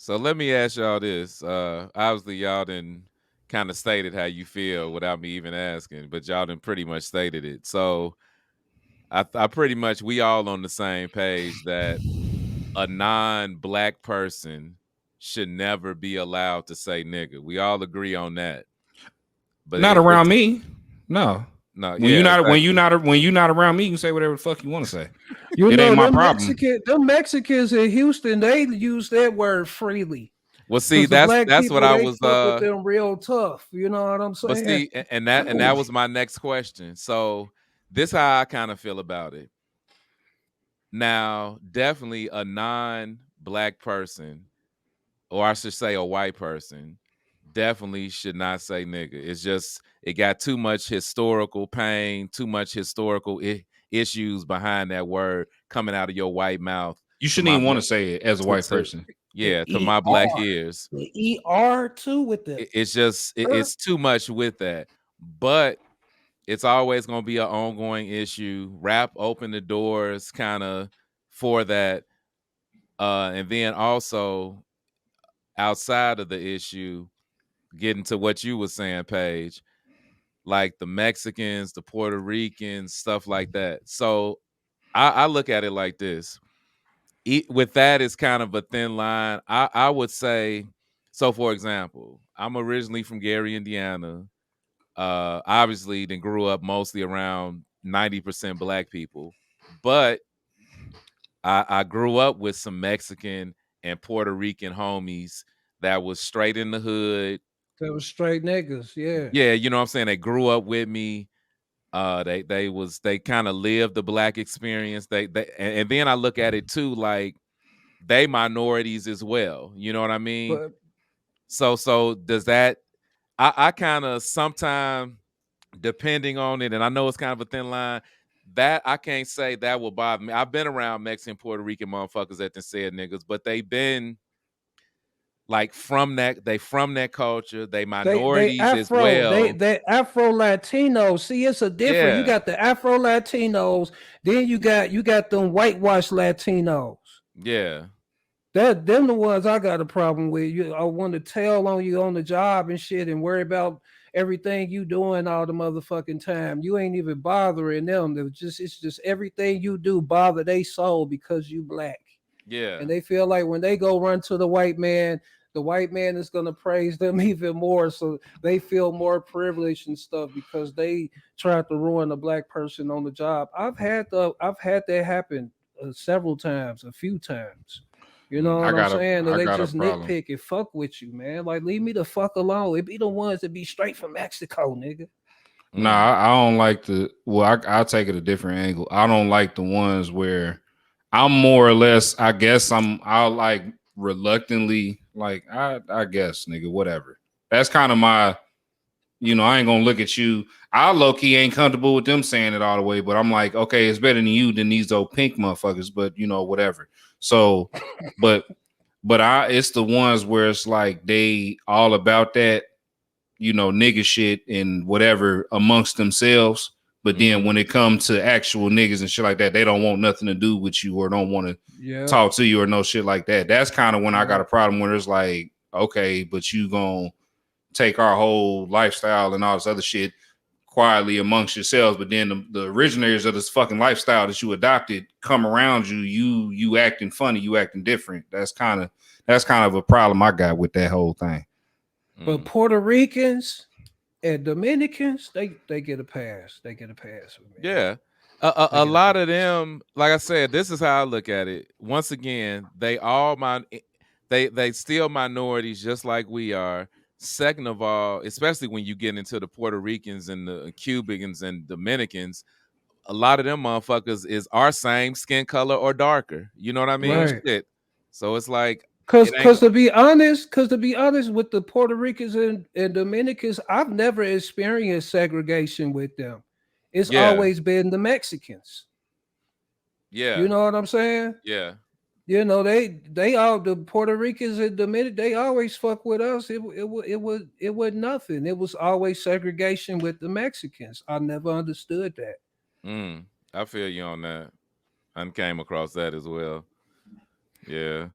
So let me ask y'all this. Obviously, y'all done kind of stated how you feel without me even asking, but y'all done pretty much stated it. So I pretty much we all on the same page that a non-black person should never be allowed to say nigga. We all agree on that. But Not it, around it's me. No. no, When you yeah, not when you exactly. not when you not around me, you can say whatever the fuck you want to say. You It ain't know, my problem. Them Mexicans in Houston, they use that word freely. Well, see, Because the black that's what people, I they was fuck with them real tough. You know what I'm but saying? see, and that was my next question. So this how I kind of feel about it. Now, definitely a non-black person, or I should say a white person, definitely should not say nigga. It's just it got too much historical pain, too much historical issues behind that word coming out of your white mouth You to shouldn't my even want to say it as a white to person. yeah, to my black ER. ears. The ER too with the It's just it's too much with that. But it's always going to be an ongoing issue. Rap opened the doors kind of for that. And then also outside of the issue, getting to what you were saying, Paige, like the Mexicans, the Puerto Ricans, stuff like that. So I look at it like this. With that is kind of a thin line. I would say, so for example, I'm originally from Gary, Indiana. Obviously, then grew up mostly around 90% black people, but I grew up with some Mexican and Puerto Rican homies that was straight in the hood. that was straight niggas. Yeah. Yeah, you know what I'm saying? They grew up with me. They kind of lived the black experience. And then I look at it too, like they minorities as well. You know what I mean? But So does that I kind of sometimes depending on it, and I know it's kind of a thin line. That I can't say that will bother me. I've been around Mexican, Puerto Rican motherfuckers that done said niggas, but they've been like from that culture. They they minorities as Afro, well. they Afro Latinos. See, it's a different. You Yeah, got the Afro Latinos, then you got them whitewash Latinos. yeah, That them the ones I got a problem with. I want to tell on you on the job and shit, and worry about everything you doing all the motherfucking time. You ain't even bothering them. It's just everything you do bother they soul because you black, yeah, and they feel like when they go run to the white man is gonna praise them even more. So they feel more privileged and stuff because they tried to ruin a black person on the job. I've had that happen several times, a few times. You know mm, what I'm saying? That I they got a just problem. nitpick and fuck with you, man. Like leave me the fuck alone. It be the ones that be straight from Mexico, nigga. Nah, mm, I don't like the. Well, I'll take it a different angle. I don't like the ones where I'm more or less. I guess I'll like reluctantly like. I guess nigga, whatever. That's kind of my. I ain't gonna look at you. I low key ain't comfortable with them saying it all the way, but I'm like, okay, it's better than you than these old pink motherfuckers. But whatever. So, but it's the ones where it's like they all about that nigga shit and whatever amongst themselves. But then mm-hmm, when it comes to actual niggas and shit like that, they don't want nothing to do with you or don't want to Yeah, talk to you or no shit like that. That's kind of when I got yeah. a problem where it's like, okay, but you gonna take our whole lifestyle and all this other shit quietly amongst yourselves, but then the originators of this fucking lifestyle that you adopted come around you, you acting funny, you acting different. That's kind of a problem I got with that whole thing. But mm. Puerto Ricans and Dominicans, they get a pass. They get a pass with me. Yeah. They A get a lot of pass. them, like I said, this is how I look at it. Once again, they still minorities just like we are. Second of all, especially when you get into the Puerto Ricans and the Cubans and Dominicans, a lot of them motherfuckers is our same skin color or darker. You know what I mean? Right. Shit. So it's like Cause, it ain't. cause to be honest, with the Puerto Ricans and Dominicans, I've never experienced segregation with them. It's Yeah, always been the Mexicans. You yeah, know what I'm saying? yeah, They all the Puerto Ricans and Dominic, they always fuck with us. It was nothing. It was always segregation with the Mexicans. I never understood that. mm. I feel you on that. I came across that as well. Yeah.